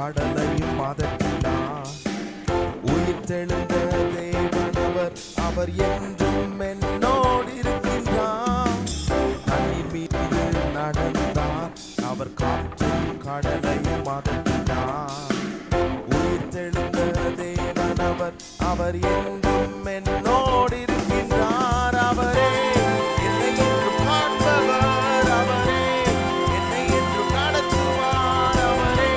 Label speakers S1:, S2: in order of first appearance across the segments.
S1: கடலையும் அதட்டினார். உயிர்த்தெழுந்த தேவன் அவர், அவர் என்றும் என்னோடு இருக்கின்றார். தண்ணீர் மீது நடந்தார், அவர் காற்றும் கடலையும் அதட்டினார். உயிர்த்தெழுந்த தேவன் அவர், அவர் என்றும் என்னோடு இருக்கின்றார். அவரே என்னை என்றும் காண்பவர், அவரே என்னை என்றும் நடத்துவார், அவரே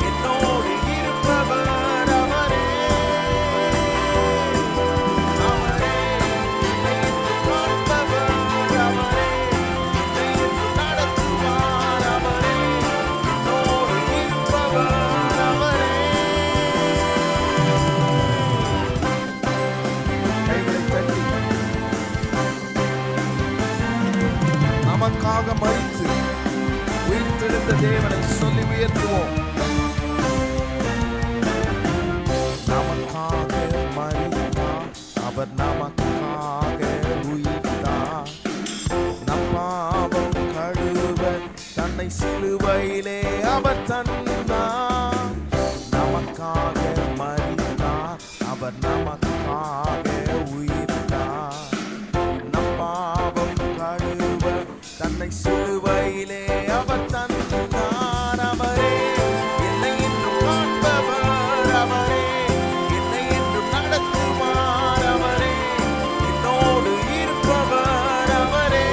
S1: என்னோடு இருப்பவர், அவரே அவரே என்னை என்றும் காண்பவர், அவரே என்னை என்றும் நடத்துவார், அவரே என்னோடு இருப்பவர், அவரே. கைகளை தட்டி நமக்காக மரித்து உயிர்த்தெழுந்த தேவனை சொல்லி உயர்த்துவோம். நமக்காக மரித்தார், அவர் நமக்காக உயிர்த்தார். நம் பாவம் கழுவ தன்னை சிலுவையிலே அவர் தந்தார். நமக்காக மரித்தார், அவர் நமக்காக உயிர்த்தார். நம் பாவம் கழுவ தன்னை சிலுவையிலே அவர் தந்தார். அவரே என்னை என்றும் காண்பவர், அவரே என்னை என்றும் நடத்துவார், அவரே என்னோடு இருப்பவர், அவரே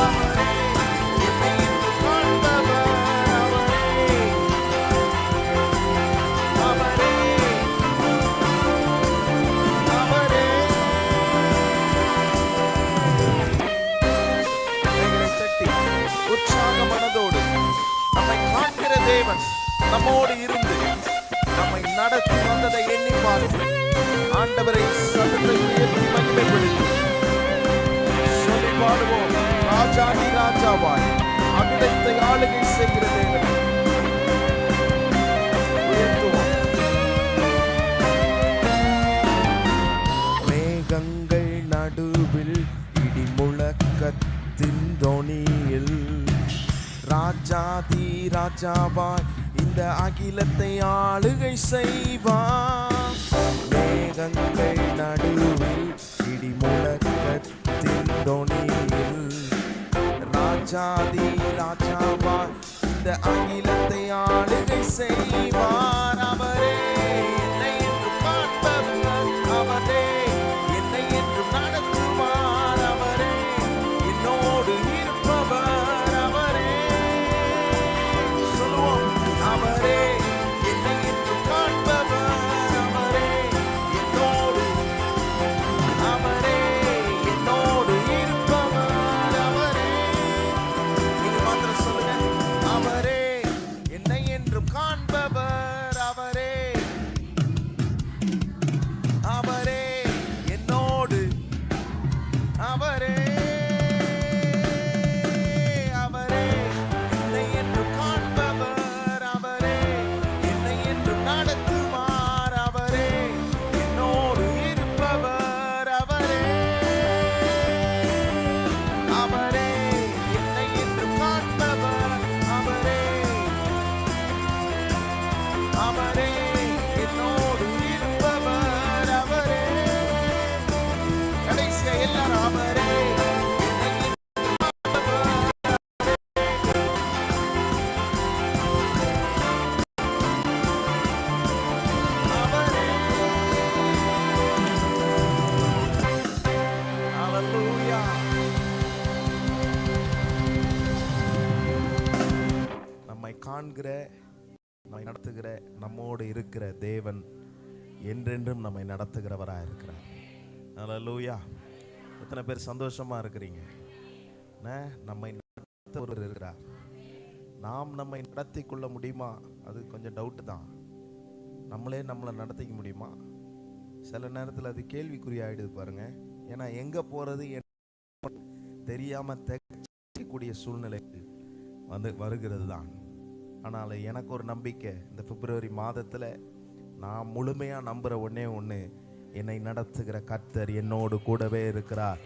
S1: அவரே என்னை என்றும் காண்பவர், அவரே அவரே அவரே. கைகளை தட்டி உற்சாக மனதோடு நம்மை காண்கிற தேவன் நம்மோடு இருந்து நம்மை நடத்தி வந்ததை எண்ணி பார்த்து ஆண்டவரை சத்தத்தை உயர்த்தி மகிமைப்படுத்தி சொல்லி பாடுவோம். ராஜாதி ராஜாவாய் அகிலத்தை ஆளுகை செய்கிற தேவன் உயர்த்துவோம். மேகங்கள் நடுவில் இடி முழக்கத்தின் தொனியில் ராஜாதி ராஜாவாய் இந்த அகிலத்தை ஆளுகை செய்வார். மேகங்கள் நடுவில் இடி முழக்கத்தின் தொனியில் ராஜாதி ராஜாவாய் இந்த அகிலத்தை ஆளுகை செய்வார். அவரே என்னை என்றும் காண்பவர், அவரே என்னை என்றும் நடத்துவார், அவரே என்னோடு இருப்பவர், அவரே சொல்லுவோம். அவரே என்னை என்றும் காண்பவர், அவரே என்னோடு, அவரே என்னோடு இருப்பவர், அவரே. நீங்க மாத்திரம் சொல்லுங்க. அவரே என்னை என்றும் காண்பவர், அவரே அவரே என்னோடு, அவரே அவரே என்னை என்றும் காண்பவர், அவரே என்னை என்றும் நடத்துவார், அவரே என்னோடு இருப்பவர், அவரே அவரே என்னை என்றும் காண்பவர், அவரே அவரே என்னோடு இருப்பவர், அவரே. கடைசியா எல்லாரும் அவரே என்னை என்றும் காண்பவர், அவரே. ஹல்லேலூயா. நம்மை காண்கிற, நம்மை நடத்துகிற, நம்மோடு இருக்கிற தேவன் என்றென்றும் நம்மை நடத்துகிறவராக இருக்கிறார். ஹல்லேலூயா. எத்தனை பேர் சந்தோஷமா இருக்கிறீங்க? நம்மை நடத்த ஒருவர் இருக்கிறார். நாம் நம்மை நடத்தி கொள்ள முடியுமா? அது கொஞ்சம் டவுட்டு தான். நம்மளே நம்மளை நடத்திக்க முடியுமா? சில நேரத்தில் அது கேள்விக்குறி ஆகிடுது பாருங்க. ஏன்னா எங்கே போகிறது தெரியாமல் திகைக்கக்கூடிய சூழ்நிலை வருகிறது தான். ஆனால் எனக்கு ஒரு நம்பிக்கை, இந்த பிப்ரவரி மாதத்தில் நான் முழுமையாக நம்புகிற ஒன்றே ஒன்று, என்னை நடத்துகிற கர்த்தர் என்னோடு கூடவே இருக்கிறார்.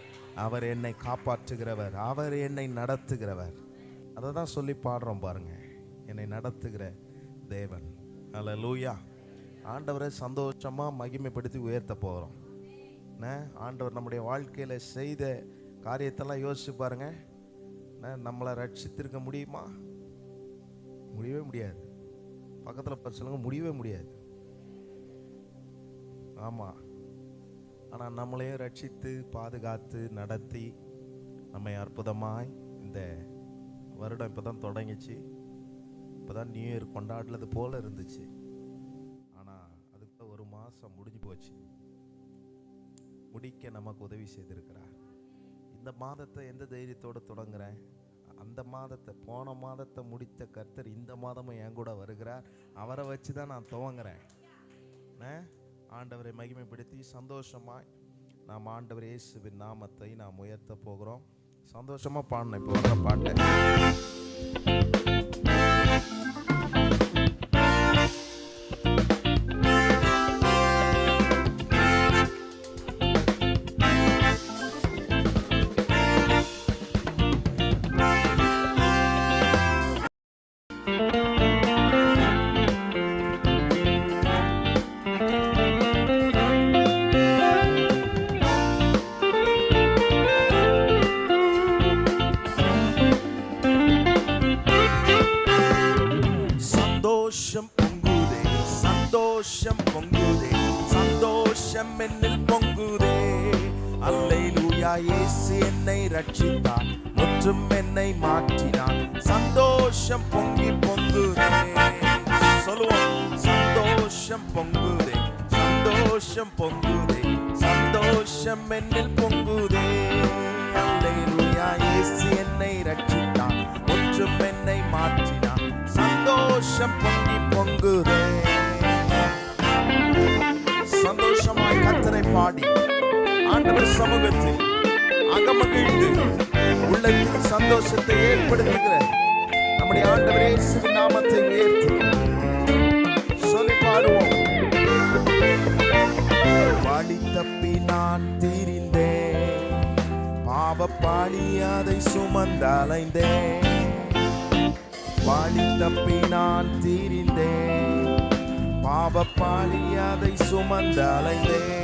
S1: அவர் என்னை காப்பாற்றுகிறவர், அவர் என்னை நடத்துகிறவர். அதை தான் சொல்லி பாடுறோம் பாருங்க. என்னை நடத்துகிற தேவன். அல்லேலூயா. ஆண்டவரை சந்தோஷமா மகிமைப்படுத்தி உயர்த்த போகிறோம். ஆண்டவர் நம்முடைய வாழ்க்கையில செய்த காரியத்தெல்லாம் யோசிச்சு பாருங்க. நம்மளை ரட்சித்திருக்க முடியுமா? முடியவே முடியாது. பக்கத்தில் சொல்லுங்க, முடியவே முடியாது. ஆமா. ஆனால் நம்மளையும் ரட்சித்து பாதுகாத்து நடத்தி நம்மை அற்புதமாய், இந்த வருடம் இப்போ தான் தொடங்கிச்சு, இப்போ தான் நியூ இயர் கொண்டாடுறது போல இருந்துச்சு. ஆனால் அதுக்கு ஒரு மாதம் முடிஞ்சு போச்சு. முடிக்க நமக்கு உதவி செய்திருக்கிறார். இந்த மாதத்தை எந்த தைரியத்தோடு தொடங்குறேன்? அந்த மாதத்தை, போன மாதத்தை முடித்த கர்த்தர் இந்த மாதமும் என் கூட வருகிறார். அவரை வச்சு தான் நான் துவங்குறேன். ஆண்டவரை மகிமைப்படுத்தி சந்தோஷமாய் நாம் ஆண்டவர் இயேசுவின் நாமத்தை நாம் உயர்த்த போகிறோம். சந்தோஷமா பாடணும். இப்போ வர பாட்டை சந்தோஷம் பொங்குதே, சந்தோஷம் என்னில் பொங்குதே. அல்லேலூயா. இயேசு என்னை ரட்சித்தார், முற்றும் என்னை மாற்றினார். சந்தோஷம் பொங்கி பொங்குதே. சொல்லுவோம், சந்தோஷம் பொங்குதே, சந்தோஷம் பொங்குதே, சந்தோஷம் என்னில் பொங்குதே. அல்லேலூயா. இயேசு என்னை ரட்சித்தார், முற்றும் என்னை மாற்றினார். சந்தோஷம் பொங்கி பொங்குதே. சந்தோஷமாய் கர்த்தரை பாடி ஆண்டவர் சமூகத்தில் அகமகிழ்ந்து உள்ளத்தில் சந்தோஷத்தை ஏற்படுத்துகிற நம்முடைய ஆண்டவர் இயேசுவின் நாமத்தை உயர்த்தி சொல்லி பாடுவோம். வழி தப்பி நான் திரிந்தேன், பாவப்பாழி அதை சுமந்தலைந்தேன். வழி தப்பி நான் திரிந்தேன், பாவப்பாழி அதை சுமந்தலைந்தேன்.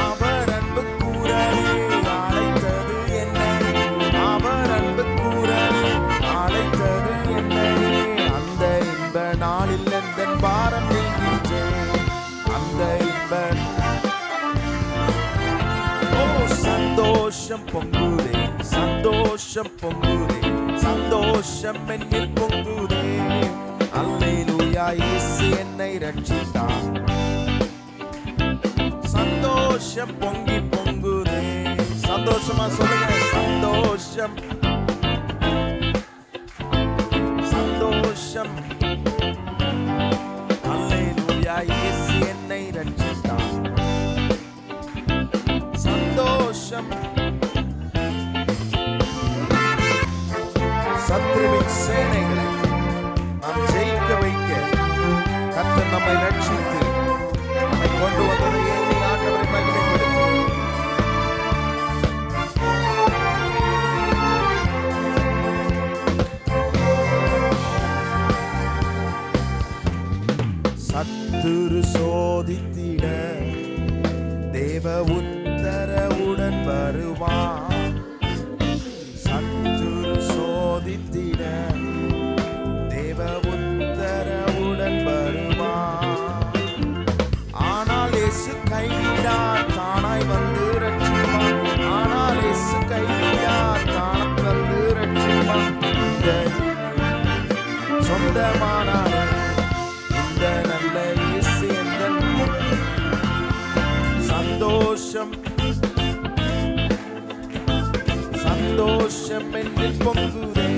S1: அவர் அன்பு கூறலே அழைத்தது என்னை, அவர் அன்பு கூறலே அழைத்தது என்னை. அந்த இன்ப நாளில் எந்த பாரம் நீங்கிற்றே, அந்த இன்ப சந்தோஷம் பொங்குதே, சந்தோஷம் பொங்குதே, சந்தோஷம் என்னில் பொங்குதே. அல்லேலூயா. இயேசு என்னை ரட்சித்தார், சந்தோஷம் பொங்கி பொங்குதே. சந்தோஷமா சொல்லுங்க, சந்தோஷம் சந்தோஷம். அல்லேலூயா. இயேசு என்னை ரட்சித்தார், சந்தோஷம். சத்ருவின் சேனைகளை நாம் ஜெயிக்க வைக்க கர்த்தர் நம்மை ரட்சித்து நம்மை கொண்டு வந்ததை எண்ணி ஆண்டவரை மகிமைப்படுத்தி சத்துரு சோதித்திட தேவ உத்தரவுடன் வருவான். சத்துரு சோதித்திட தேவ உத்தரவுடன் வருவான். ஆனால் இயேசு கைவிடார், தானாய் வந்து ரட்சிப்பான். ஆனால் இயேசு கைவிடார், தானாய் வந்து ரட்சிப்பான். சொந்தமானார் இந்த நல்ல இயேசு எந்தன். சந்தோஷம் சந்தோஷம் என்னில் பொங்குதே.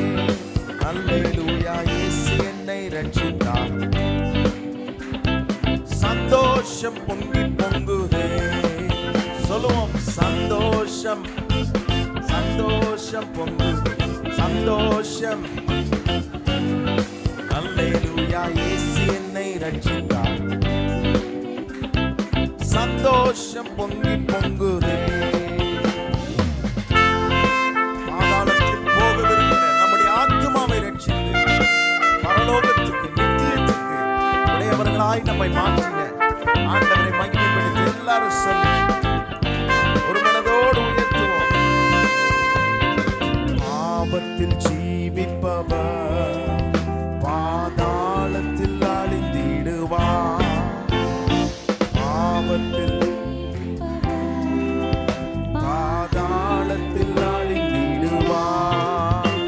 S1: அல்லேலூயா. இயேசு என்னை ரட்சித்தார், சந்தோஷம் பொங்கி பொங்குதே. சொல்லுவோம், சந்தோஷம் சந்தோஷம் பொங்குதே, சந்தோஷம். அல்லேலூயா. இயேசு என்னை ரட்சித்தார், சந்தோஷம் பொங்கி பொங்குதே. பாதாளத்தில் போக விரும்பின நம்முடைய ஆத்துமாவை ரட்சித்து பிள்ளைகளாய் நம்மை மாற்றின ஆண்டவரை மகிமைப்படுத்தி எல்லாரும் சொல்லி ஒரு மனதோடு உயர்த்துவோம். ஆபத்தில் ஜீவிப்பவர் பாதாளத்தில் அழிந்திடுவார். ஆபத்தில் பாதாளத்தில் அழிந்திடுவார்.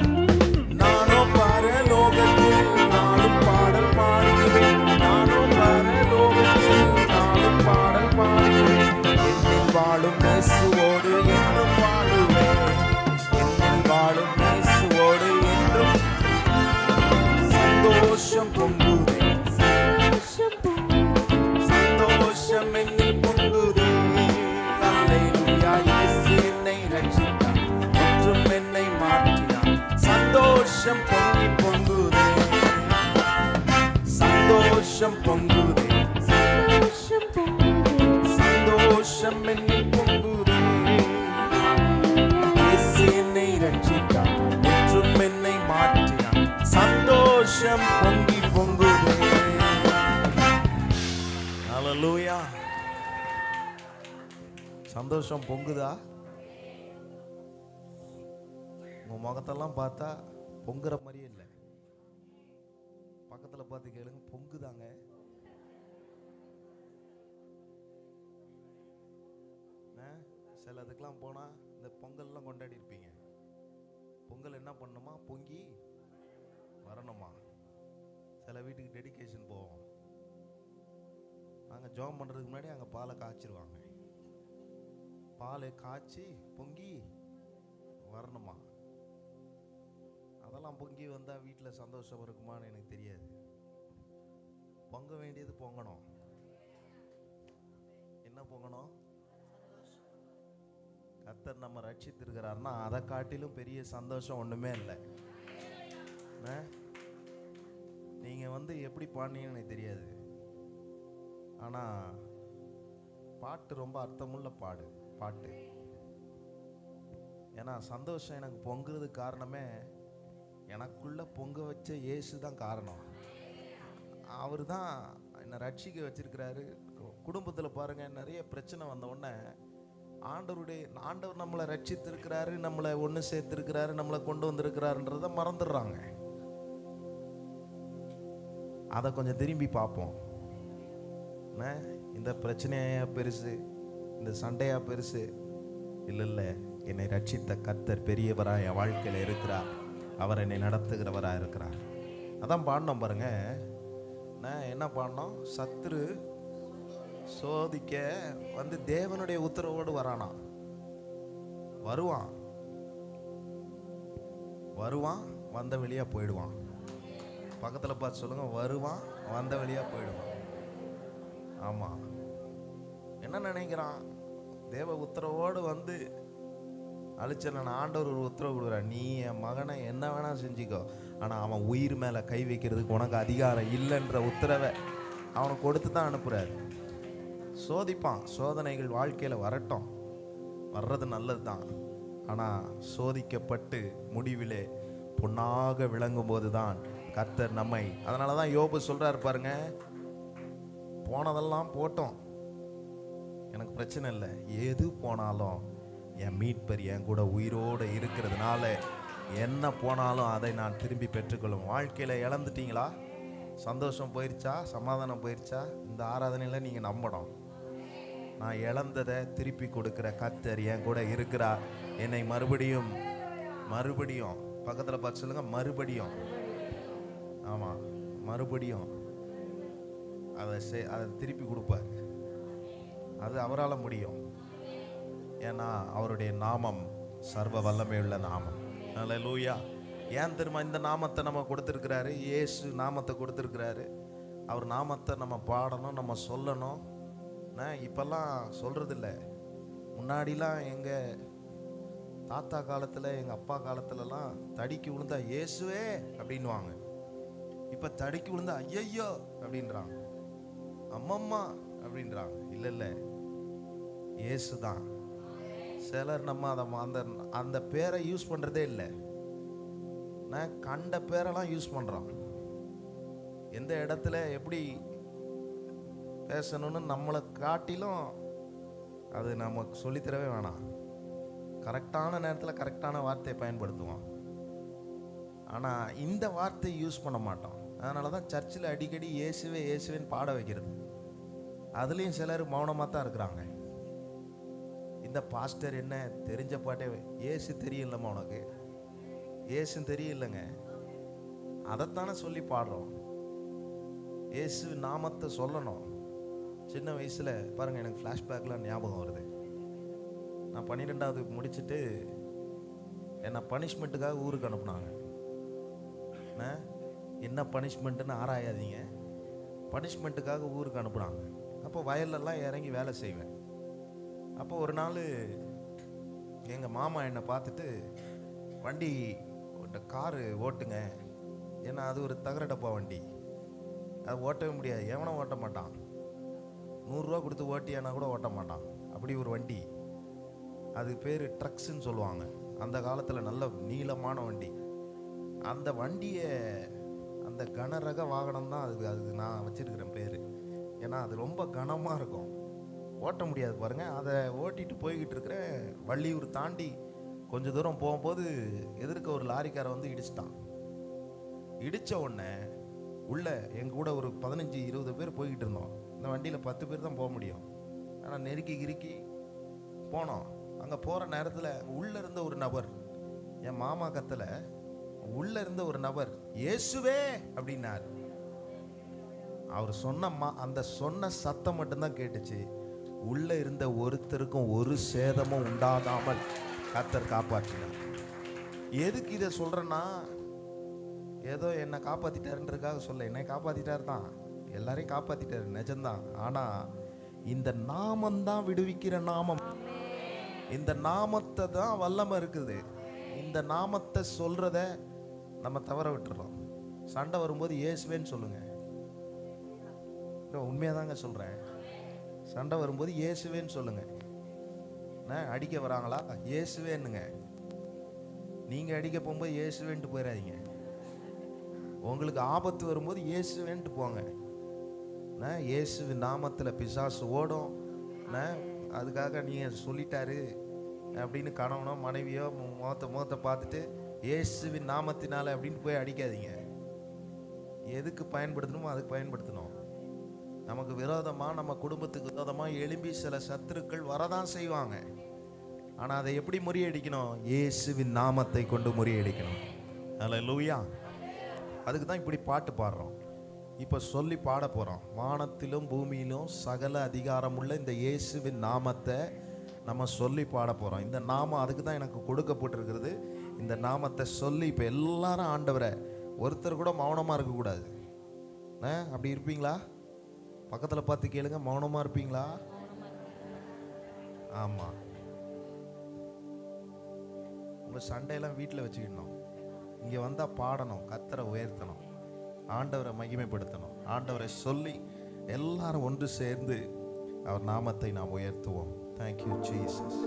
S1: நானோ பரலோகத்தில் நாளும் பாடல் பாடுகிறேன். நானோ பரலோகத்தில் நாளும் பாடல் பாடுகிறேன். என்னில் வாழும் இயேசுவோடு என்றும் வாழுவேன். என்னில் வாழும் இயேசுவோடு என்றும் சந்தோஷம் பொங்குதே. சந்தோஷம் என்னில் பொங்குதே. அல்லேலூயா. இயேசு என்னை ரட்சித்தார், மற்றும் என்னை மாற்றினார். சந்தோஷம் பொங்கி பொங்குதே. சந்தோஷம் பொங்குதே. சந்தோஷம் என்னில் பொங்குதே. இயேசு என்னை ரட்சித்தார், மற்றும் என்னை மாற்றினார். சந்தோஷம் பொங்கி பொங்குதே. ஹல்லேலூயா. சந்தோஷம் பொங்குதா? உங்க முகத்தெல்லாம் பார்த்தா பொங்குற மாதிரியே இல்லை. பக்கத்துல பார்த்து கேளுங்க, பொங்குதாங்க. சில அதுக்கெல்லாம் போனா இந்த பொங்கல்லாம் கொண்டாடி இருப்பீங்க. பொங்கல் என்ன பண்ணுமா? பொங்கி வரணுமா? சில வீட்டுக்கு டெடிகேஷன் போவோம். நாங்கள் ஜோம் பண்ணுறதுக்கு முன்னாடி அங்கே பாலை காய்ச்சிருவாங்க. பாலை காய்ச்சி பொங்கி வரணுமா? அதெல்லாம் பொங்கி வந்தால் வீட்டில் சந்தோஷம் இருக்குமான்னு எனக்கு தெரியாது. பொங்க வேண்டியது பொங்கணும். என்ன பொங்கணும்? கர்த்தர் நம்ம ரட்சித்திருக்கிறார்னா அதை காட்டிலும் பெரிய சந்தோஷம் ஒன்றுமே இல்லை. நீங்கள் எப்படி பாடினீங்கன்னு எனக்கு தெரியாது. ஆனால் பாட்டு ரொம்ப அர்த்தமுள்ள பாட்டு. ஏன்னா சந்தோஷம் எனக்கு பொங்குறதுக்கு காரணமே எனக்குள்ள பொங்க வச்ச இயேசு தான் காரணம். அவர் தான் என்னை ரட்சிக்க வச்சிருக்கிறாரு. குடும்பத்தில் பாருங்கள், நிறைய பிரச்சனை வந்த உடனே ஆண்டவர் நம்மளை ரட்சித்திருக்கிறாரு, நம்மளை ஒன்று சேர்த்திருக்கிறாரு, நம்மளை கொண்டு வந்திருக்கிறாருன்றதை மறந்துடுறாங்க. அதை கொஞ்சம் திரும்பி பார்ப்போம். இந்த பிரச்சனையா பெருசு, இந்த சண்டையா பெருசு? இல்லை, என்னை ரட்சித்த கர்த்தர் பெரியவராக என் வாழ்க்கையில் இருக்கிறார். அவர் என்னை நடத்துகிறவராக இருக்கிறார். அதான் பாடினோம் பாருங்க. என்ன பாடினோம்? சத்துரு சோதிக்க தேவனுடைய உத்தரவோடு வரானா. வருவான் வந்த வழியா போயிடுவான். பக்கத்தில் பார்த்து சொல்லுங்க, வருவான் வந்த வழியா போயிடுவான். ஆமா, என்ன நினைக்கிறான்? தேவ உத்தரவோடு அழிச்சன. ஆண்டவர் ஒரு உத்தரவு கொடுக்குறான், நீ என் மகனை என்ன வேணா செஞ்சுக்கோ, ஆனால் அவன் உயிர் மேலே கை வைக்கிறதுக்கு உனக்கு அதிகாரம் இல்லைன்ற உத்தரவை அவனுக்கு கொடுத்து தான் அனுப்புறாரு. சோதிப்பான். சோதனைகள் வாழ்க்கையில் வரட்டும், வர்றது நல்லது தான். ஆனால் சோதிக்கப்பட்டு முடிவிலே பொன்னாக விளங்கும் போது தான் கர்த்தர் நம்மை. அதனால தான் யோபு சொல்றாரு பாருங்க, போனதெல்லாம் போட்டோம், எனக்கு பிரச்சனை இல்லை, எது போனாலும் என் மீட்பர் என் கூட உயிரோடு இருக்கிறதுனால என்ன போனாலும் அதை நான் திரும்பி பெற்றுக்கொள்ளும். வாழ்க்கையில் இழந்துட்டீங்களா? சந்தோஷம் போயிடுச்சா? சமாதானம் போயிடுச்சா? இந்த ஆராதனையில் நீங்கள் நம்பணும், நான் இழந்ததை திருப்பி கொடுக்குற கர்த்தர் என் கூட இருக்கிறார். என்னை மறுபடியும் பக்கத்தில் பார்த்து சொல்லுங்க, மறுபடியும். ஆமாம், மறுபடியும் அதை திருப்பி கொடுப்பார். அது அவரால் முடியும். ஏன்னா அவருடைய நாமம் சர்வ வல்லமையுள்ள நாமம். அல்லேலூயா. ஏன் தெரியுமா இந்த நாமத்தை நம்ம கொடுத்துருக்கிறாரு? இயேசு நாமத்தை கொடுத்துருக்கிறாரு. அவர் நாமத்தை நம்ம பாடணும், நம்ம சொல்லணும். இப்பெல்லாம் சொல்றதில்ல. முன்னாடிலாம் எங்கள் தாத்தா காலத்தில், எங்கள் அப்பா காலத்துலலாம் தடிக்கு விழுந்தா இயேசுவே அப்படின்வாங்க. இப்போ தடிக்கு விழுந்தா ஐயையோ அப்படின்றாங்க, அம்மம்மா அப்படின்றாங்க. இல்லை, இயேசு தான். சிலர் நம்ம அந்த பேரை யூஸ் பண்ணுறதே இல்லை. நான் கண்ட பேரெல்லாம் யூஸ் பண்ணுறோம். எந்த இடத்துல எப்படி பேசணும்னு நம்மளை காட்டிலும் அது நமக்கு சொல்லித்தரவே வேணாம். கரெக்டான நேரத்தில் கரெக்டான வார்த்தையை பயன்படுத்துவோம். ஆனால் இந்த வார்த்தையை யூஸ் பண்ண மாட்டோம். அதனால தான் சர்ச்சில் அடிக்கடி இயேசுவே இயேசுவேன்னு பாட வைக்கிறது. அதுலேயும் சிலர் மௌனமாக தான் இருக்கிறாங்க. இந்த பாஸ்டர் என்ன தெரிஞ்ச பாட்டே, இயேசு தெரியலம்மா உனக்கு, இயேசு தெரியலங்க, அதைத்தானே சொல்லி பாடுறோம். இயேசு நாமத்தை சொல்லணும். சின்ன வயசில் பாருங்கள், எனக்கு ஃப்ளாஷ்பேக்லாம் ஞாபகம் வருது. நான் 12வது முடிச்சுட்டு என்னை பனிஷ்மெண்ட்டுக்காக ஊருக்கு அனுப்புனாங்க. என்ன பனிஷ்மெண்ட்டுன்னு ஆராயாதீங்க, பனிஷ்மெண்ட்டுக்காக ஊருக்கு அனுப்புனாங்க. அப்போ வயல்லலாம் இறங்கி வேலை செய்வேன். அப்போ ஒரு நாள் எங்கள் மாமா என்னை பார்த்துட்டு, வண்டி காரு ஓட்டுங்க, ஏன்னா அது ஒரு தகர டப்பா வண்டி, அது ஓட்டவே முடியாது, எவனும் ஓட்ட மாட்டான். 100 ரூபா கொடுத்து ஓட்டியானா கூட ஓட்ட மாட்டான். அப்படி ஒரு வண்டி, அது பேர் ட்ரக்ஸுன்னு சொல்லுவாங்க. அந்த காலத்தில் நல்ல நீளமான வண்டி. அந்த வண்டியை, அந்த கனரக வாகனம் தான் அதுக்கு நான் வச்சிருக்கிறேன் பேர். ஏன்னா அது ரொம்ப கனமாக இருக்கும், ஓட்ட முடியாது பாருங்கள். அதை ஓட்டிட்டு போய்கிட்டு இருக்கிறேன். வள்ளியூர் தாண்டி கொஞ்சம் தூரம் போகும்போது எதிர்க்க ஒரு லாரிக்காரை வந்து இடிச்சிட்டான். இடித்த உடனே உள்ள எங்கள் கூட ஒரு 15-20 பேர் போய்கிட்டு இருந்தோம். இந்த வண்டியில் 10 பேர் தான் போக முடியும். ஆனால் நெருக்கி கிறுக்கி போனோம். அங்கே போகிற நேரத்தில் உள்ளே இருந்த ஒரு நபர், என் மாமா கத்தில் உள்ளே இருந்த ஒரு நபர் இயேசுவே அப்படின்னார். அவர் அந்த சொன்ன சத்தம் மட்டும்தான் கேட்டுச்சு. உள்ளே இருந்த ஒருத்தருக்கும் ஒரு சேதமும் உண்டாகாமல் கர்த்தர் காப்பாற்றினார். எதுக்கு இதை சொல்கிறேன்னா, ஏதோ என்னை காப்பாற்றிட்டாருன்றதுக்காக சொல்ல, என்னை காப்பாற்றிட்டார் தான், எல்லாரையும் காப்பாற்றிட்டாரு, நிஜம்தான். ஆனால் இந்த நாமந்தான் விடுவிக்கிற நாமம். இந்த நாமத்தை தான் வல்லமை இருக்குது. இந்த நாமத்தை சொல்கிறத நம்ம தவற விட்டுறோம். சண்டை வரும்போது இயேசுவேன்னு சொல்லுங்க. உண்மையாக தாங்க சொல்கிறேன். சண்டை வரும்போது இயேசுவேன்னு சொல்லுங்க. அடிக்க வராங்களா, இயேசுவேன்னுங்க. நீங்கள் அடிக்க போகும்போது இயேசுவேன்ட்டு போயிடாதீங்க. உங்களுக்கு ஆபத்து வரும்போது இயேசுவேன்ட்டு போங்க. இயேசுவின் நாமத்தில் பிசாசு ஓடும். அதுக்காக நீங்கள் சொல்லிட்டாரு அப்படின்னு கணவனோ மனைவியோ முகத்தை பார்த்துட்டு இயேசுவின் நாமத்தினால அப்படின்னு போய் அடிக்காதீங்க. எதுக்கு பயன்படுத்தணுமோ அதுக்கு பயன்படுத்தணும். நமக்கு விரோதமாக, நம்ம குடும்பத்துக்கு விரோதமாக எழும்பி சில சத்துருக்கள் வரதான் செய்வாங்க. ஆனால் அதை எப்படி முறியடிக்கணும்? இயேசுவின் நாமத்தை கொண்டு முறியடிக்கணும். அல்லேலூயா. அதுக்கு தான் இப்படி பாட்டு பாடுறோம். இப்போ சொல்லி பாட போகிறோம். வானத்திலும் பூமியிலும் சகல அதிகாரமுள்ள இந்த இயேசுவின் நாமத்தை நம்ம சொல்லி பாட போகிறோம். இந்த நாமம் அதுக்கு தான் எனக்கு கொடுக்கப்பட்டிருக்கிறது. இந்த நாமத்தை சொல்லி இப்போ எல்லாரும் ஆண்டவரை, ஒருத்தர் கூட மௌனமாக இருக்கக்கூடாது. அப்படி இருப்பீங்களா? பக்கத்தில் பார்த்து கேளுங்க, மௌனமாக இருப்பீங்களா? ஆமாம். உங்கள் சண்டையெல்லாம் வீட்டில் வச்சுக்கணும். இங்கே வந்தால் பாடணும், கர்த்தரை உயர்த்தணும், ஆண்டவரை மகிமைப்படுத்தணும். ஆண்டவரை சொல்லி எல்லாரும் ஒன்று சேர்ந்து அவர் நாமத்தை நாம் உயர்த்துவோம். Thank you Jesus.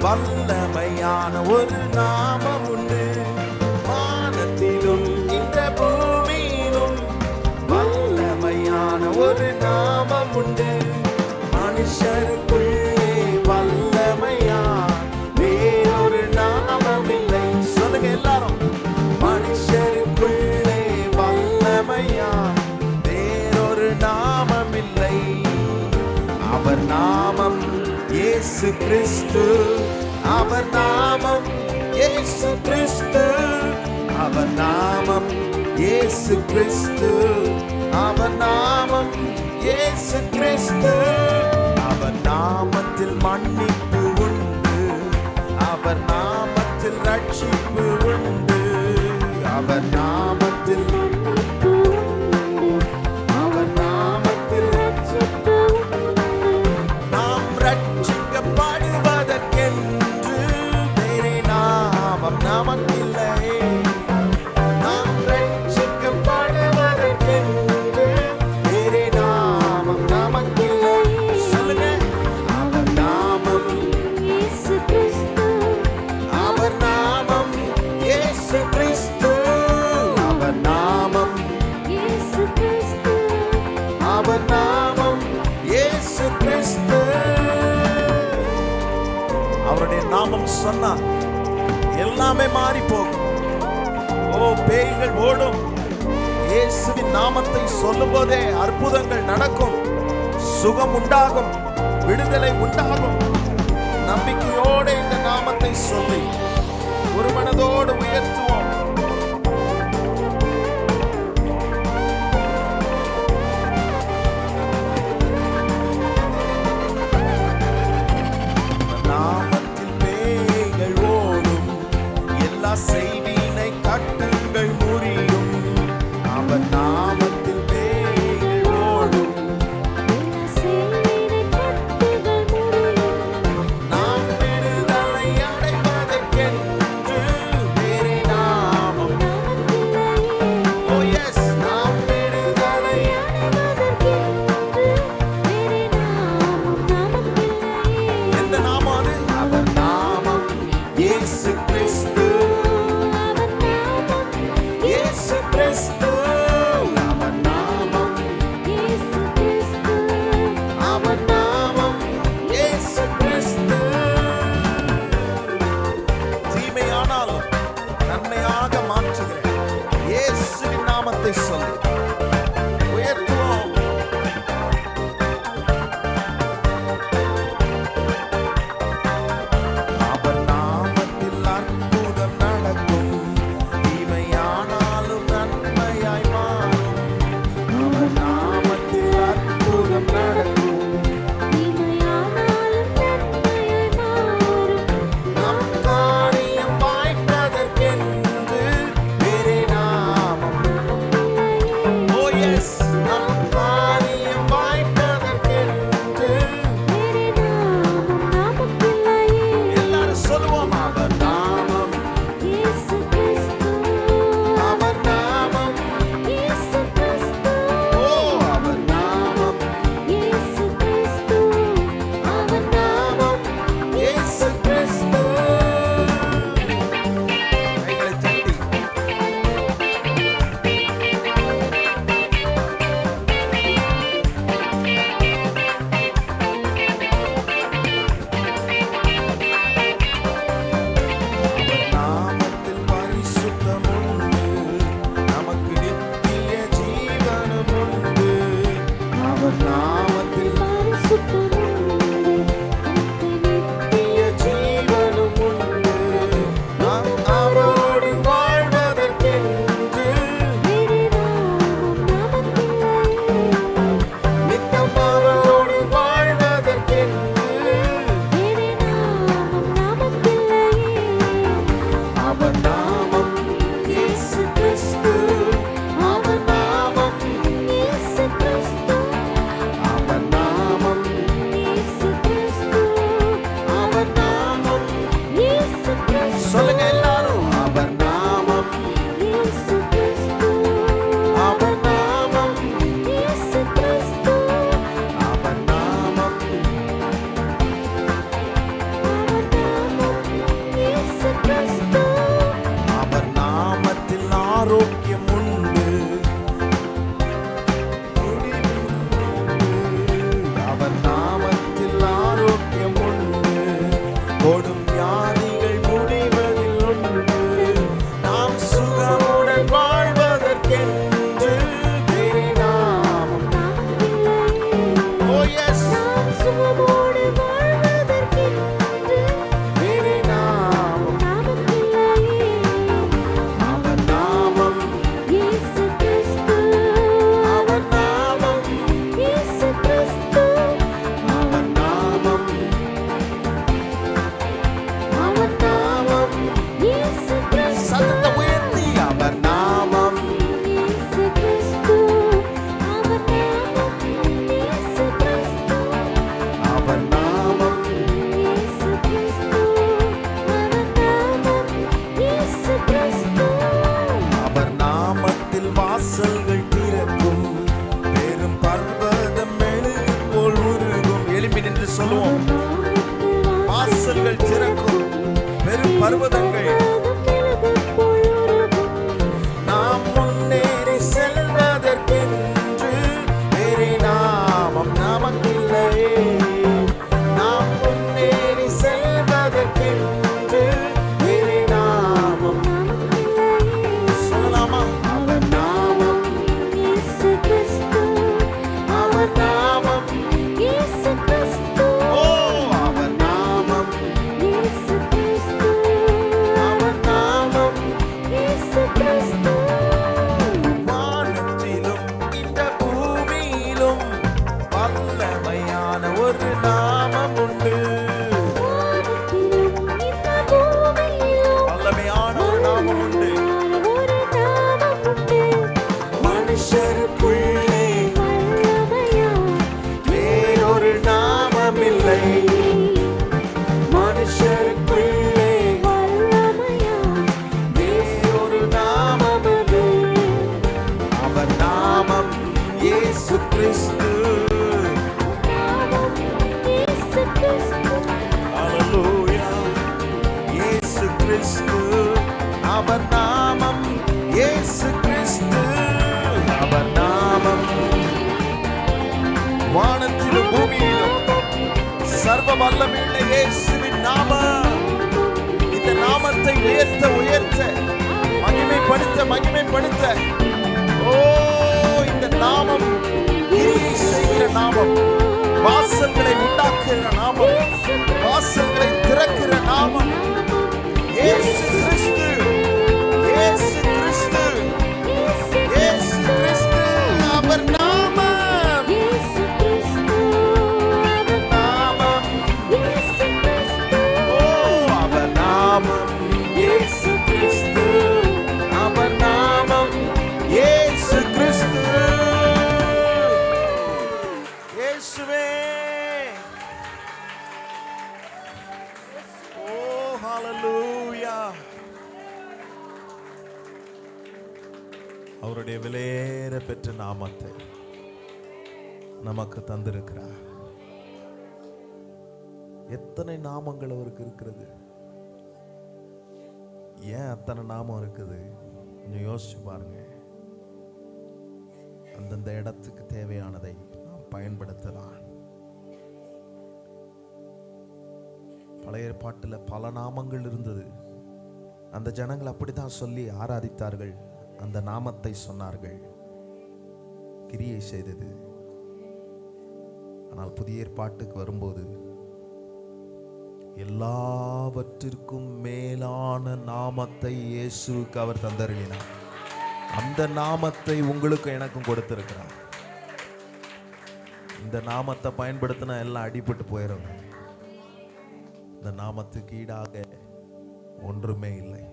S1: வல்லமையான ஒரு நாமம் உண்டு. வானத்திலும் இந்த பூமியிலும் வல்லமையான ஒரு நாமம் உண்டு. மனுஷருக்குள்ளே வல்லமையா வேறொரு நாமம் இல்லை. சொல்லுங்க எல்லாரும், மனுஷருக்குள்ளே வல்லமையா வேறொரு நாமம் இல்லை. அவர் நாமம் இயேசு கிறிஸ்து. அவர் நாமம் இயேசு கிறிஸ்து. அவர் நாமம் இயேசு கிறிஸ்து. அவர் நாமம் இயேசு கிறிஸ்து. அவர் நாமத்தில் மன்னிப்பு உண்டு. அவர் நாமத்தில் ரட்சிப்பு உண்டு. அவர் நாமத்தில் அவர் நாமம் இயேசு கிறிஸ்து. அவருடைய நாமம் சொன்னா எல்லாமே மாறி போகும். ஓ, பேய்கள் ஓடும். இயேசுவின் நாமத்தை சொல்லும் போதே அற்புதங்கள் நடக்கும், சுகம் உண்டாகும், விடுதலை உண்டாகும். நம்பிக்கையோடு இந்த நாமத்தை சொல்லி ஒரு மனதோடு உயர்த்துவோம். நாமத்தில் பேய்கள் ஓடும், எல்லா செய்வினை கட்டுகள் முறியும். அவர் நாமத்தில் பேய்கள் ஓடும், நாம் விடுதலை அடைவதற்கென்று வேறே நாமம். ஓ எஸ், நாம் விடுதலை. எந்த நாமம் அது? அவர் நாமம் இயேசு கிறிஸ்து. இயேசு கிறிஸ்து. அவர் நாமம், அவர் நாமம் இயேசு கிறிஸ்து. தீமையானாலும் நன்மையாக மாற்றுகிறேன் இயேசுவின் நாமத்தை சொல்லி உயர்த்துவோம். அவர் நாமத்தில் அற்புதம் நடக்கும், தீமையானாலும் நன்மையாய் மாறும். அவர் நாமத்தில் அற்புதம் நடக்கும், நம் காரியம் வாய்ப்பதற்கென்று வேறே நாமம். ஓ எஸ், நம் காரியம் வாய்ப்பதற்கென்று. எல்லாரும் சொல்லுவோம். அவர் நாமம், அவர் நாமம். ஓ, அவர் நாமம், அவர் நாமம் இயேசு கிறிஸ்து. கைகளை தட்டி அவர் நாமத்தில் பரிசுத்தம் உண்டு, நமக்கு நித்திய ஜீவனும் உண்டு. அவர் நாமத்தில் நித்திய ஜீவனும் உண்டு, நாம் அவரோடு வாழ்வதற்கென்று. நித்தம் அவரோடு வாழ்வதற்கென்று. அவர் நாமம் இயேசு கிறிஸ்து. அவர் நாமம், அவர் நாமம், அவர் நாமம். சொல்லுங்க எல்லாரும். அவர் நாமம், அவர் நாமம், அவர் நாமம். அவர் நாமத்தில் ஆரோக்கியம் உண்டு, அவர் நாமத்தில் ஆரோக்கியம் உண்டு, கொடும் வியாதிகள் முடிவதில் உண்டு, நாம் சுகமுடன் வாழ்வதற்கென்று வேறே நாமம். ஓ எஸ், வேறே நாமம். அவர் நாமம், அவர் நாமம், அவர் நாமம், அவர் நாமம். சத்தத்தை உயர்த்தி அவர் நாமம், அவர் நாமம். அவர் நாமத்தில் வாசல்கள் திறக்கும், பெரும் பர்வதம் மெழுகு போல் உருகும். எழும்பி நின்று சொல்லுவோம். வாசல்கள் திறக்கும், பெரும் பர்வதங்கள். நாம் முன்னேறி செல்வதற்கென்று வேறே நாமம். இயேசு கிறிஸ்து. ஹல்லேலூயா. இயேசு கிறிஸ்து, அவர் நாமம் இயேசு கிறிஸ்து. அவர் நாமம் வானத்திலும் பூமியிலும் சர்வ வல்லமையுள்ள இயேசுவின் நாமம். இந்த நாமத்தை உயர்த்த உயர்த்த மகிமைப்படுத்த ஓ, இந்த நாமம் கிரியை செய்கிற நாமம், வாசல்களை உண்டாக்குகிற நாமம், வாசல்களை திறக்கிற நாமம். இயேசு கிறிஸ்து, இயேசு கிறிஸ்து, இயேசு கிறிஸ்து. அவர் நாமம், நாமம், ஓ, அவர் நாமம் இயேசு கிறிஸ்து. அவர் நாமம் இயேசு கிறிஸ்து. இயேசுவே. ஓ, ஹல்லேலூயா. அவருடைய விலையேற பெற்ற நாமத்தை நமக்கு தந்திருக்கிறார். எத்தனை நாமங்கள் அவருக்கு இருக்கிறது. ஏன் அத்தனை நாமம் இருக்குது? கொஞ்சம் யோசிச்சு பாருங்க. அந்தந்த இடத்துக்கு தேவையானதை நாம் பயன்படுத்தலாம். பழைய ஏற்பாட்டில் பல நாமங்கள் இருந்தது. அந்த ஜனங்கள் அப்படித்தான் சொல்லி ஆராதித்தார்கள். அந்த நாமத்தை சொன்னார்கள், கிரியை செய்தது. ஆனால் புதிய ஏற்பாட்டுக்கு வரும்போது எல்லாவற்றிற்கும் மேலான நாமத்தை இயேசுவுக்கு அவர் தந்தருளினார். அந்த நாமத்தை உங்களுக்கு எனக்கும் கொடுத்திருக்கிறார். இந்த நாமத்தை பயன்படுத்தினா எல்லாம் அடிபட்டு போயிடும். இந்த நாமத்துக்கு ஈடாக ஒன்றுமே இல்லை.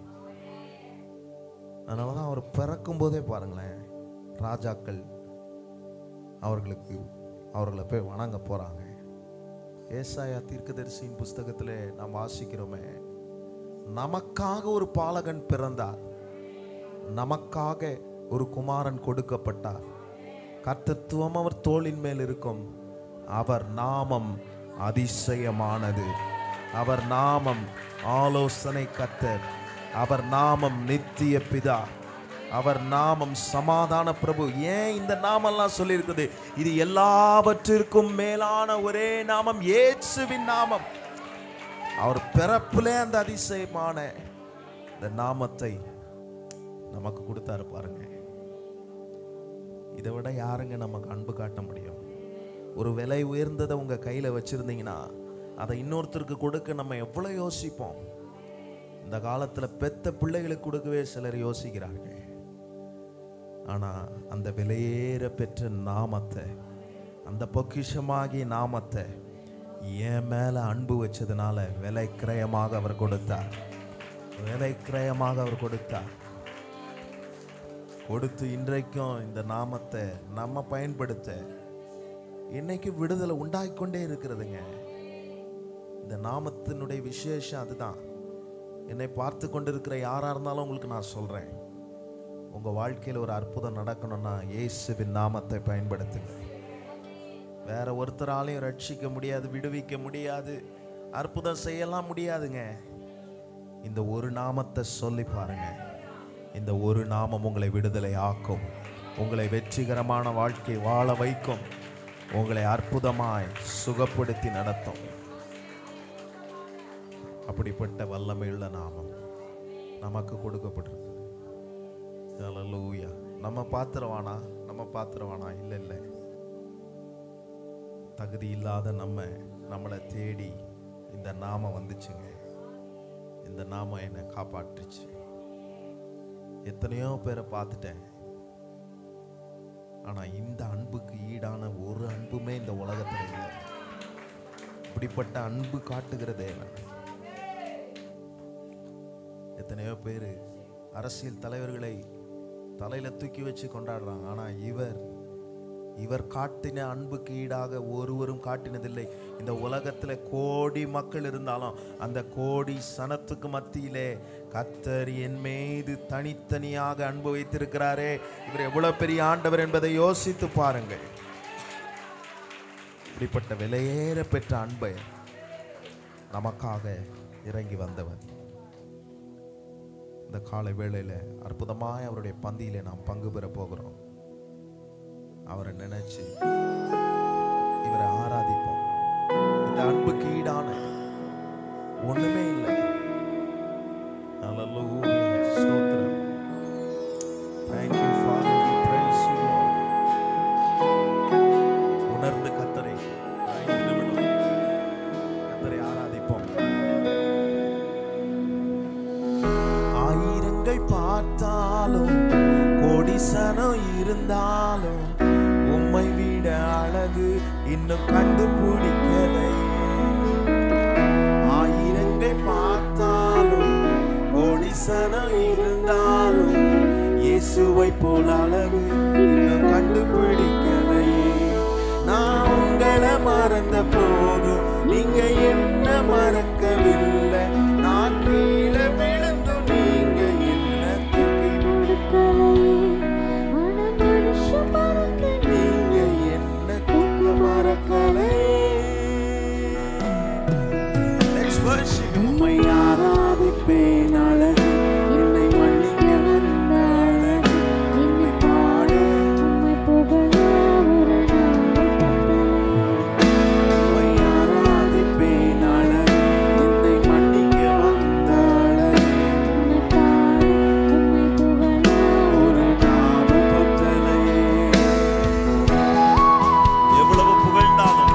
S1: அதனாலதான் அவர் பிறக்கும் போதே பாருங்களேன், ராஜாக்கள் அவர்களை போய் வணங்க போறாங்க. ஏசாயா தீர்க்கதரிசியின் புஸ்தகத்திலே நாம் வாசிக்கிறோமே, நமக்காக ஒரு பாலகன் பிறந்தார், நமக்காக ஒரு குமாரன் கொடுக்கப்பட்டார், கர்த்தத்துவம் அவர் தோளின் மேல் இருக்கும், அவர் நாமம் அதிசயமானது, அவர் நாமம் ஆலோசனை கர்த்தர், அவர் நாமம் நித்திய பிதா, அவர் நாமம் சமாதான பிரபு. ஏன் இந்த நாமெல்லாம் சொல்லி இருக்குது? இது எல்லாவற்றிற்கும் மேலான ஒரே நாமம் இயேசுவின் நாமம். அவர் பிறப்பிலே அந்த அதிசயமான இந்த நாமத்தை நமக்கு கொடுத்தாரு பாருங்க. இதை விட யாருங்க நமக்கு அன்பு காட்ட முடியும்? ஒரு விலை உயர்ந்ததை உங்க கையில வச்சிருந்தீங்கன்னா அதை இன்னொருத்தருக்கு கொடுக்க நம்ம எவ்வளவு யோசிப்போம். இந்த காலத்துல பெத்த பிள்ளைகளுக்கு கொடுக்கவே சிலர் யோசிக்கிறார்கள். ஆனா அந்த விலையேற பெற்ற நாமத்தை, அந்த பொக்கிஷமாகிய நாமத்தை என் மேல அன்பு வச்சதுனால விலை கிரயமாக அவர் கொடுத்தார். விலை கிரயமாக அவர் கொடுத்தார். கொடுத்து இன்றைக்கும் இந்த நாமத்தை நம்ம பயன்படுத்த இன்னைக்கு விடுதலை உண்டாகிக்கொண்டே இருக்கிறதுங்க. இந்த நாமத்தினுடைய விசேஷம் அதுதான். என்னை பார்த்து கொண்டிருக்கிற யாரா இருந்தாலும் உங்களுக்கு நான் சொல்றேன், உங்க வாழ்க்கையில் ஒரு அற்புதம் நடக்கணும்னா இயேசுவின் நாமத்தை பயன்படுத்துங்க. வேற ஒருத்தராலையும் ரட்சிக்க முடியாது, விடுவிக்க முடியாது, அற்புதம் செய்யலாம் முடியாதுங்க. இந்த ஒரு நாமத்தை சொல்லி பாருங்க. இந்த ஒரு நாமம் உங்களை விடுதலை ஆக்கும், உங்களை வெற்றிகரமான வாழ்க்கை வாழ வைக்கும், உங்களை அற்புதமாய் சுகப்படுத்தி நடத்தும். அப்படிப்பட்ட வல்லமையுள்ள நாமம் நமக்கு கொடுக்கப்பட்டிருக்கு. ஹல்லேலூயா. நம்ம பாத்திரவானா இல்லை. தகுதி இல்லாத நம்மளை தேடி இந்த நாமம் வந்துச்சுங்க. இந்த நாமம் என்னை காப்பாற்றுச்சு. எத்தனையோ பேரை பார்த்துட்டேன். ஆனா இந்த அன்புக்கு ஈடான ஒரு அன்புமே இந்த உலகத்தில் இல்லை. இப்படிப்பட்ட அன்பு காட்டுகிற தேவன். எத்தனையோ பேர் அரசியல் தலைவர்களை தலையில தூக்கி வச்சு கொண்டாடுறாங்க. ஆனா இவர் காட்டின அன்புக்கு ஈடாக ஒருவரும் காட்டினதில்லை. இந்த உலகத்துல கோடி மக்கள் இருந்தாலும் அந்த கோடி சனத்துக்கு மத்தியிலே கர்த்தர் என் மீது தனித்தனியாக அன்பு வைத்திருக்கிறாரே, இவர் எவ்வளவு பெரிய ஆண்டவர் என்பதை யோசித்து பாருங்கள். இப்படிப்பட்ட விலையேற பெற்ற அன்பை நமக்காக இறங்கி வந்தவர். இந்த காலை வேளையில அற்புதமாய் அவருடைய பந்தியிலே நாம் பங்கு பெற போகிறோம். அவரை நினைச்சு இவரை ஆராதிப்போம். இந்த அன்புக்கு ஈடான ஒண்ணுமே இல்லை. ஹல்லேலூயா, ஸ்தோத்திரம். Thank you Father, we praise you Lord. உணர்ந்து கர்த்தரை ஆராதிப்போம். ஆயிரங்கள் பார்த்தாலும் கோடி சனம் இருந்தாலும் உம்மை விட அழகு இன்னும் கண்டுபிடிக்கலை. ஆயிரங்கள் பார்த்தாலும் கோடி சனம் இருந்தாலும் இயேசுவை போல் அழகு இன்னும் கண்டுபிடிக்கலை. நான் உங்களை மறந்த போதும் நீங்க என்ன மறக்கவில்லை. நான் கீழே விழுந்து நீங்க என்ன தூக்கி கொடுக்கலை. நீங்க என்ன தூக்க மறக்கலை. உம்மை ஆராதிப்பேன் அழகு, என்னை மன்னிக்க வந்த அழகு, என்னை பாட உம்மை புகழ ஒரு உம்மை ஆராதிப்பேன் அழகு, என்னை மன்னிக்க வந்த அழகு, என்னை பாட உம்மை புகழ ஒரு நாவு பத்தலை. எவ்வளவு புகழ்ந்தாலும்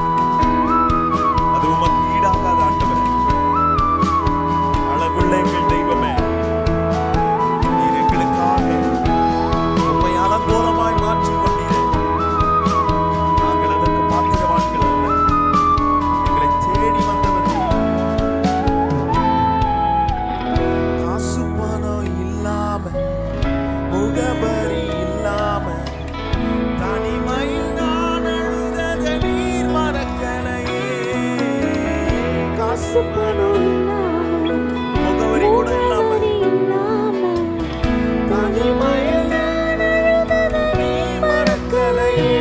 S1: அது உமக்கு ஈடாகாத ஆண்டவரே. அழகுள்ள எங்கள் தெய்வமே, நீர் எங்களுக்காக உம்மை அலங்கோலமாய் மாற்றிக் கொண்டீரே. நாங்கள் அதற்கு பாத்திரவான்கள் அல்ல, எங்களை தேடி வந்தவர்கள். காசு பணம் இல்லாம, முகவரி இல்லாம, தனிமையில் நான் அழுதத நீர் மறக்கலையே. காசு பணம் இல்லாம, முகவரி கூட இல்லாம, தனிமையில் நான் அழுதத நீர் மறக்கலையே.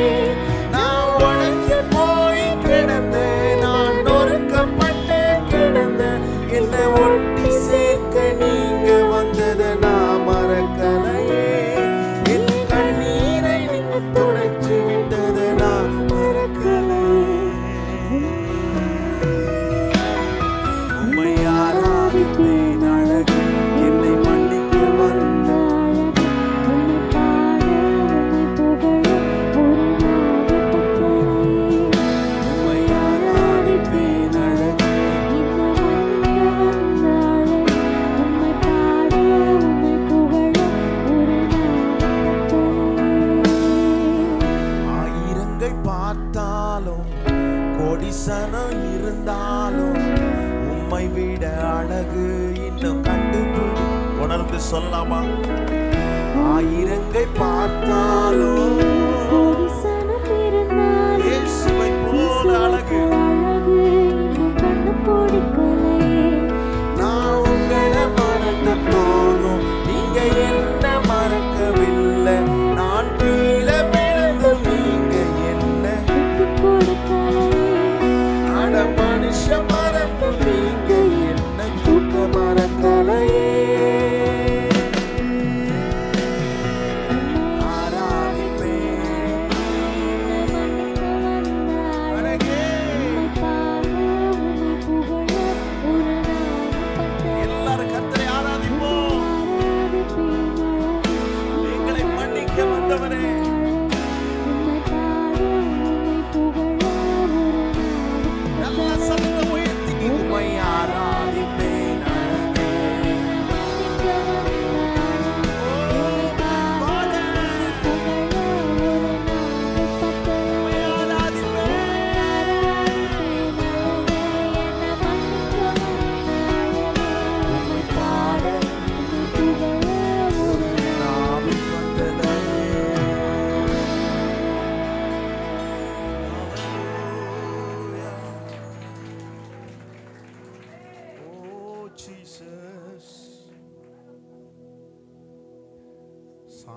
S1: நான் உடைஞ்சு போய் கிடந்தேன், நான் நொறுக்கப்பட்டு கிடந்தேன். என்னை ஒட்டி சேர்க்க நீங்க வந்ததை நான் மறக்கலையே. என் கண்ணீரை நீங்க துடைச்சு விட்டதை நான் மறக்கலையே. உம்மை ஆராதிப்பேன் அழகு, என்னை மன்னிக்க வந்த அழகு, உம்மை பாட உம்மை புகழ ஒரு நாவு பத்தலை. உம்மை ஆராதிப்பேன் அழகு, என்னை மன்னிக்க வந்த அழகு, உம்மை பாட உம்மை புகழ ஒரு நாவு பத்தலை. ஆயிரங்கள் பார்த்தாலும் கோடி சனம் இருந்தாலும் உம்மை விட அழகு இன்னும் கண்டுபிடி. உணர்ந்து சொல்லலாமா? ஆயிரங்கள் பார்த்தாலும்
S2: கோடி சனம் இருந்தாலும்
S1: இயேசுவை போல அழகு
S2: இன்னும் கண்டுபிடிக்கலை.
S1: நான் உங்களை மறந்த போதும் நீங்க என்ன மறக்கவில்லை. நான் கீழே விழுந்து நீங்க என்ன
S2: விட்டுக் கொடுக்கலை.
S1: அட மனுஷ மறந்து நீங்க என்ன தூக்க மறக்கலையே. ஆராதிப்பேன்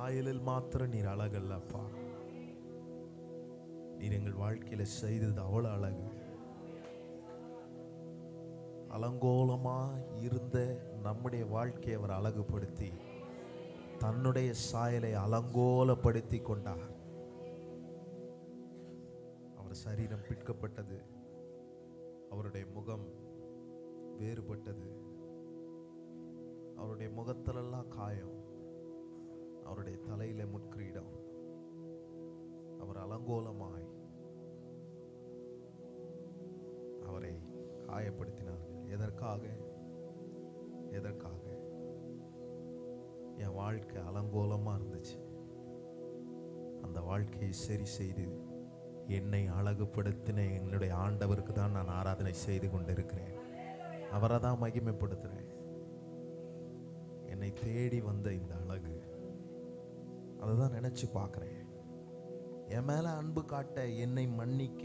S1: சாயலில் மாத்திரம் நீர் அழகல்லப்பா, நீர் எங்கள் வாழ்க்கையில செய்தது அவ்வளவு அழகு. அலங்கோலமா இருந்த நம்முடைய வாழ்க்கையை அவர் அழகுபடுத்தி தன்னுடைய சாயலை அலங்கோலப்படுத்தி கொண்டார். அவர் சரீரம் பிற்கப்பட்டது, அவருடைய முகம் வேறுபட்டது, அவருடைய முகத்திலெல்லாம் காயம், அவருடைய தலையில முட்கிரீடம். அவர் அலங்கோலமாய் அவரை காயப்படுத்தினார்கள். எதற்காக? எதற்காக? என் வாழ்க்கை அலங்கோலமா இருந்துச்சு, அந்த வாழ்க்கையை சரி செய்து என்னை அழகுபடுத்தின என்னுடைய ஆண்டவருக்கு தான் நான் ஆராதனை செய்து கொண்டிருக்கிறேன். அவரை தான் மகிமைப்படுத்துறேன். என்னை தேடி வந்த இந்த அழகு, அதை தான் நினைச்சு பார்க்கிறேன். என் மேல அன்பு காட்ட, என்னை மன்னிக்க,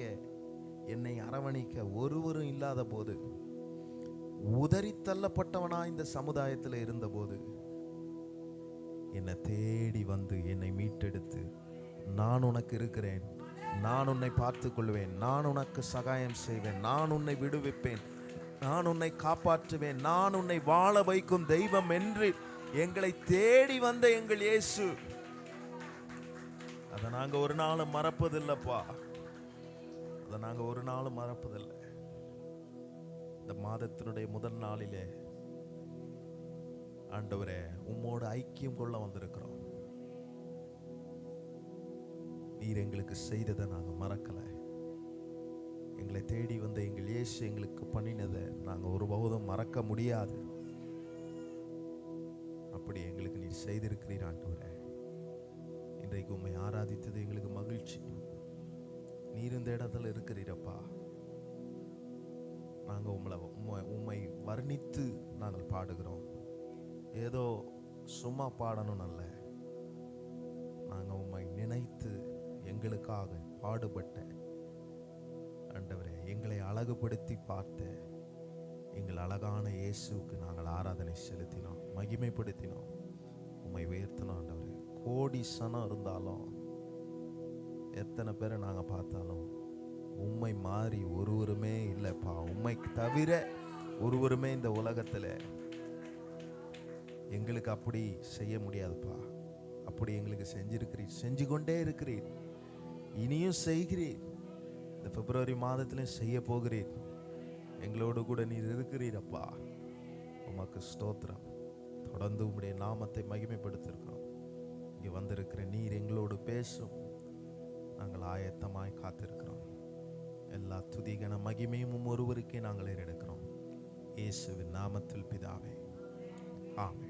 S1: என்னை அரவணைக்க ஒருவரும் இல்லாத போது, உதறி தள்ளப்பட்டவனா இந்த சமுதாயத்தில் இருந்த போது, என்னை தேடி வந்து என்னை மீட்டெடுத்து, நான் உனக்கு இருக்கிறேன், நான் உன்னை பார்த்து கொள்வேன், நான் உனக்கு சகாயம் செய்வேன், நான் உன்னை விடுவிப்பேன், நான் உன்னை காப்பாற்றுவேன், நான் உன்னை வாழ வைக்கும் தெய்வம் என்று எங்களை தேடி வந்த எங்கள் இயேசு, அதை நாங்க ஒரு நாளும் மறப்பதில்லைப்பா. அதை நாங்க ஒரு நாளும் மறப்பதில்லை. இந்த மாதத்தினுடைய முதல் நாளிலே ஆண்டவரே உம்மோடு ஐக்கியம் கொள்ள வந்திருக்கிறோம். நீர் எங்களுக்கு செய்ததை நாங்க மறக்கல. எங்களை தேடி வந்த எங்கள் இயேசு எங்களுக்கு பண்ணினதை நாங்க ஒருபோதும் மறக்க முடியாது. அப்படி எங்களுக்கு நீர் செய்திருக்கிறீர் ஆண்டவரே. இன்றைக்கு உம்மை ஆராதித்தது எங்களுக்கு மகிழ்ச்சி. நீர் இந்த இடத்துல இருக்கிறீரப்பா. நாங்கள் உம்மை வர்ணித்து நாங்கள் பாடுகிறோம். ஏதோ சும்மா பாடணும் அல்ல, நாங்கள் உம்மை நினைத்து எங்களுக்காக பாடுபட்ட ஆண்டவரே, எங்களை அழகுபடுத்தி பார்த்த எங்கள் அழகான இயேசுவுக்கு நாங்கள் ஆராதனை செலுத்தினோம், மகிமைப்படுத்தினோம், உம்மை உயர்த்தினோம். ஆண்டவரே, கோடி சனம் இருந்தாலும், எத்தனை பேரை நாங்கள் பார்த்தாலும் உம்மை மாறி ஒருவருமே இல்லைப்பா. உம்மை தவிர ஒருவருமே இந்த உலகத்தில் எங்களுக்கு அப்படி செய்ய முடியாதுப்பா. அப்படி எங்களுக்கு செஞ்சிருக்கிறீர், செஞ்சு கொண்டே இருக்கிறீர், இனியும் செய்கிறீர். இந்த பிப்ரவரி மாதத்திலும் செய்ய போகிறீர். எங்களோடு கூட நீர் இருக்கிறீரப்பா. உமக்கு ஸ்தோத்திரம். தொடர்ந்து உம்முடைய நாமத்தை மகிமைப்படுத்திருக்கிறோம். இங்கே வந்திருக்கிற நீர் எங்களோடு பேசும். நாங்கள் ஆயத்தமாய் காத்திருக்கிறோம். எல்லா துதிகன மகிமையும் ஒருவருக்கே நாங்கள் ஏறெடுக்கிறோம். இயேசுவின் நாமத்தில் பிதாவே, ஆமென்.